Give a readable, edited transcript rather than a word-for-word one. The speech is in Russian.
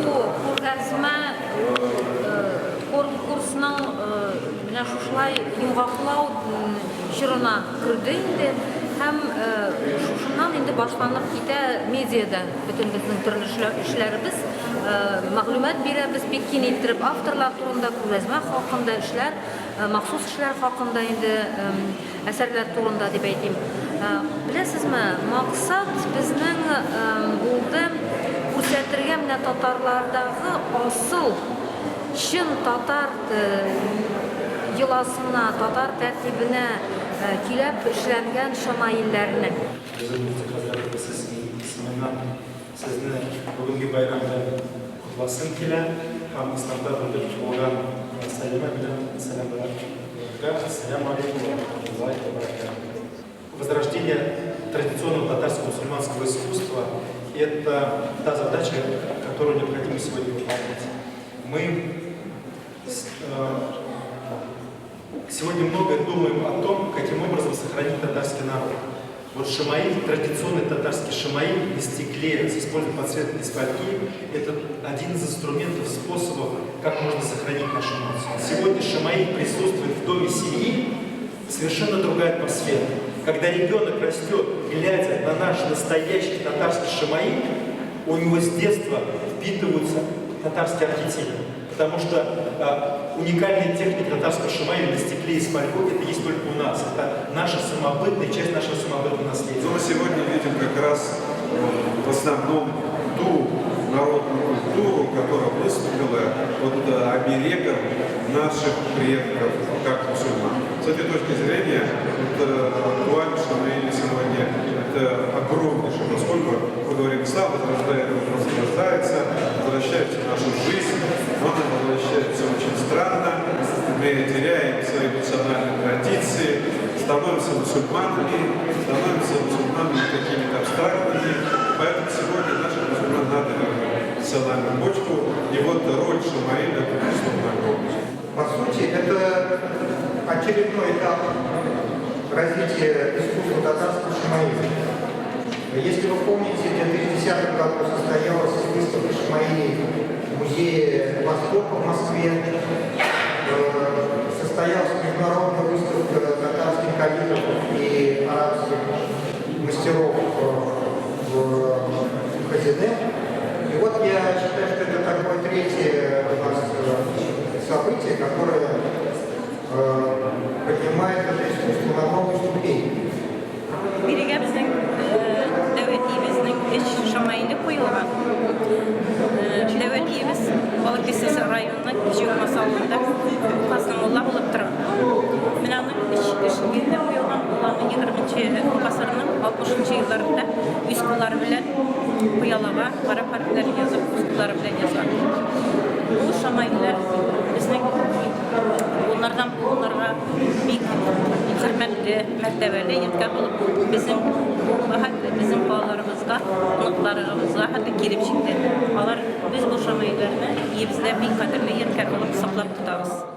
Bu ko'rgazma konkursning mana shulay yumg'oqlov shirina kirdi endi ham shundan endi boshlanib keta mediada butun bizning turli ishlarimiz ma'lumot beramiz pekkin ettirib avtorlar turida ko'rgazma haqida ishlar maxsus ishlar haqida endi asarlar turida deb aytayim. Bilasizmi, maqsad bizning bo'ldi ko'rsatilgan mana tatarlardagi asıl shin tatar yılasına, tatar tertibine kelib ishlangan shamoyillarni. Sizni bugungi bayramda qutlashim keladi. Ham islomda bildirib bo'lgan salima bilan salomlarga assalomu alaykum va rahmatullohi va barakatuh. Возрождение традиционного татарско-мусульманского искусства – это та задача, которую необходимо сегодня выполнять. Мы сегодня много думаем о том, каким образом сохранить татарский народ. Вот шамаиль, традиционный татарский шамаиль на стекле с использованием подсветной фольги – это один из инструментов, способов, как можно сохранить нашу нацию. Сегодня шамаиль присутствует в доме семьи, совершенно другая атмосфера. Когда ребенок растет, глядя на наш настоящий татарский шамаиль, у него с детства впитываются татарские архетипы. Потому что уникальная техника татарского шамаиля на стекле из фольгы – это есть только у нас. Это наша самобытная часть нашего самобытного наследия. Мы сегодня видим как раз в основном ту народную культуру, которая выступила под оберегом наших предков, как мусульман. С этой точки зрения, актуально шамаиль сегодня это огромнейшее, поскольку мы говорим, ислам возрождается, возвращается в нашу жизнь, но она возвращается очень странно, мы теряем свои национальные традиции, становимся мусульманами какими-то абстрактными, поэтому сегодня нашим мусульманам надо вернуть национальную почту, и вот роль шамаиля это безусловно огромная. По сути, это очередной этап развития искусства татарского шамаизма. Если вы помните, в 2010 году состоялась выставка шамаилей в музее Востока в Москве, состоялась международная выставка татарских калифов и арабских мастеров в Хазине. И вот я считаю, что это такое третье у нас событие, которое поднимает это искусство на новую ступень. Biriga bizning davlatimizning ish shamayli qo'yilgan. Davlatimiz Balıkesir rayonining Küçük masalında Kastamonu bo'lib turadi. Mana ishga qo'yilgan ularning 20-asrning 60-yillarida uskular bilan qo'yalaba, qora harflar yozib, uskular bilan yozgan. Bu shamaylar bizning onlardan onlara bir hürmetli, mertebeli yetkili olup bizim bağlarımızda, unutlarımızda hatta girip çıktı. Onlar biz bu şamaylarını iyi bizler bir kadarıyla yetkili olup saklap tutarız.